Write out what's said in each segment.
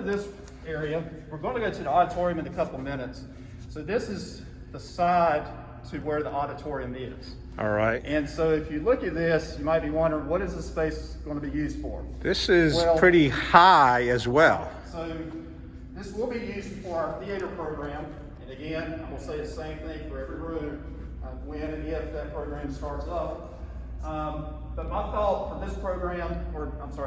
this area, we're going to go to the auditorium in a couple minutes. So this is the side to where the auditorium is. All right. And so if you look at this, you might be wondering, what is this space going to be used for? This is pretty high as well. So this will be used for our theater program. And again, I will say the same thing for every room, when and if that program starts up. But my thought for this program,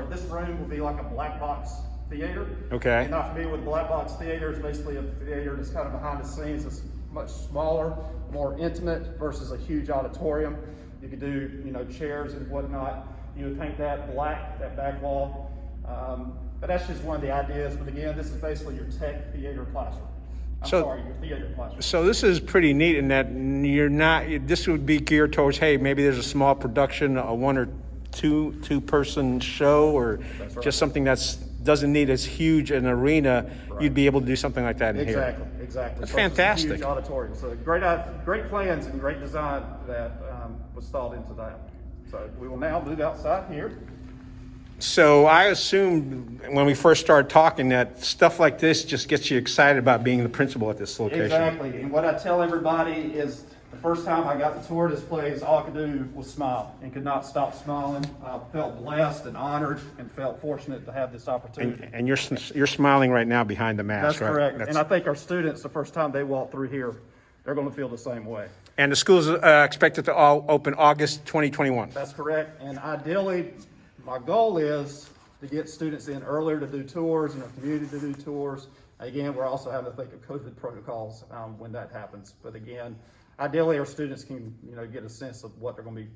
this room will be like a black box theater. Okay. If you're not familiar with black box theater, it's basically a theater that's kind of behind the scenes. It's much smaller, more intimate versus a huge auditorium. You could do, chairs and whatnot. You would paint that black, that back wall. But that's just one of the ideas. But again, this is basically your tech theater classroom. Your theater classroom. So this is pretty neat in that this would be geared towards, hey, maybe there's a small production, a one or two person show, or just something that's doesn't need as huge an arena. Right. You'd be able to do something like that in here. Exactly. That's fantastic. Huge auditorium. So great plans and great design that was thought into that. So we will now move outside here. So I assumed when we first started talking that stuff like this just gets you excited about being the principal at this location. Exactly. And what I tell everybody is the first time I got the tour of this place, all I could do was smile and could not stop smiling. I felt blessed and honored and felt fortunate to have this opportunity. And you're smiling right now behind the mask, right? That's correct. And I think our students, the first time they walk through here, they're going to feel the same way. And the school's expected to all open August 2021. That's correct. And ideally, my goal is to get students in earlier to do tours and our community to do tours. Again, we're also having to think of COVID protocols when that happens. But again, ideally, our students can, get a sense of what they're going to be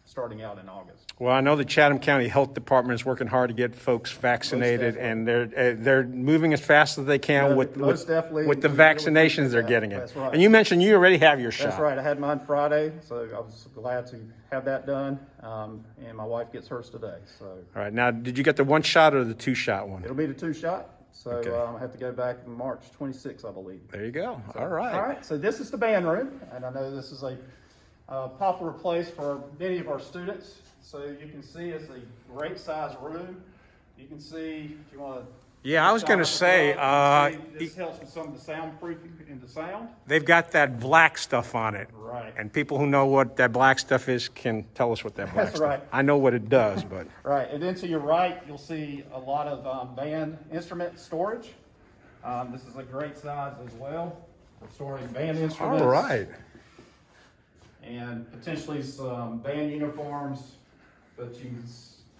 starting out in August. Well, I know the Chatham County Health Department is working hard to get folks vaccinated, and they're moving as fast as they can with the vaccinations they're getting in. That's right. And you mentioned you already have your shot. That's right. I had mine Friday, so I was glad to have that done. And my wife gets hers today. So. All right. Now, did you get the 1-shot or the 2-shot one? It'll be the 2-shot. So I have to go back March 26th, I believe. There you go. So, all right. So this is the band room, and I know this is a popular place for many of our students. So you can see it's a great size room. You can see if you want to. Yeah, I was going to say, this helps with some of the soundproofing in the sound. They've got that black stuff on it. Right. And people who know what that black stuff is can tell us what that black stuff is. Right. I know what it does, but. Right. And then to your right, you'll see a lot of band instrument storage. This is a great size as well for storing band instruments. All right. And potentially some band uniforms, but you can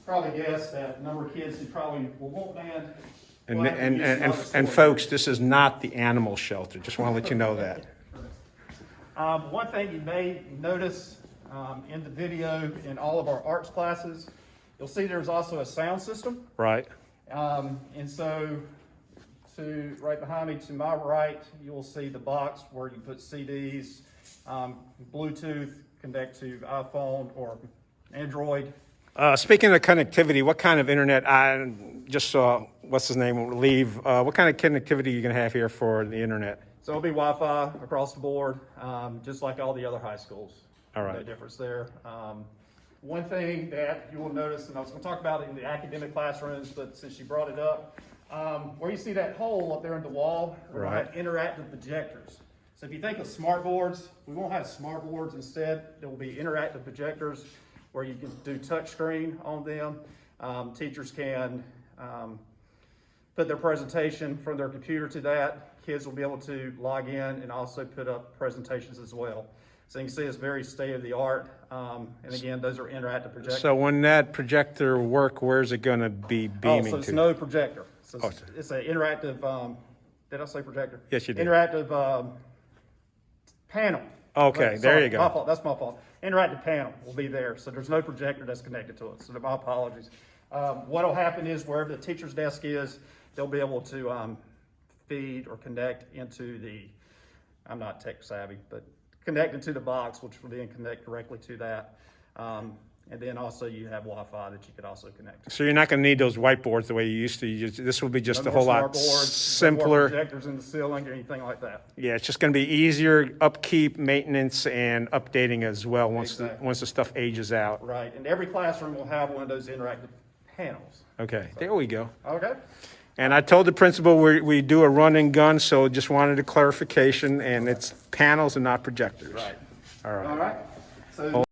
probably guess that number of kids who probably will want band. And folks, this is not the animal shelter. Just want to let you know that. One thing you may notice in the video in all of our arts classes, you'll see there's also a sound system. Right. And so right behind me to my right, you'll see the box where you put CDs, Bluetooth, connect to iPhone or Android. Speaking of connectivity, what kind of internet? I just saw, what's his name, leave. What kind of connectivity are you going to have here for the internet? So it'll be Wi-Fi across the board, just like all the other high schools. All right. No difference there. One thing that you will notice, and I was going to talk about it in the academic classrooms, but since you brought it up, where you see that hole up there in the wall, we're going to have interactive projectors. So if you think of smart boards, we won't have smart boards. Instead, there will be interactive projectors where you can do touch screen on them. Teachers can put their presentation from their computer to that. Kids will be able to log in and also put up presentations as well. So you can see it's very state-of-the-art. And again, those are interactive projectors. So when that projector work, where's it going to be beaming so it's to? no projector. So it's an interactive, did I say projector? Yes, you did. Interactive panel. Okay, there you go. My fault. That's my fault. Interactive panel will be there. So there's no projector that's connected to it. So my apologies. What will happen is wherever the teacher's desk is, they'll be able to feed or connect into the, I'm not tech savvy, but connect into the box, which will then connect directly to that. And then also you have Wi-Fi that you could also connect to. So you're not going to need those whiteboards the way you used to. This will be just No a whole more lot smartboards, simpler. No more projectors in the ceiling or anything like that. Yeah, it's just going to be easier upkeep, maintenance, and updating as well once the stuff ages out. Right, and every classroom will have one of those interactive panels. Okay, there we go. Okay. And I told the principal we do a run and gun, so just wanted a clarification, and it's panels and not projectors. Right. All right. All right. So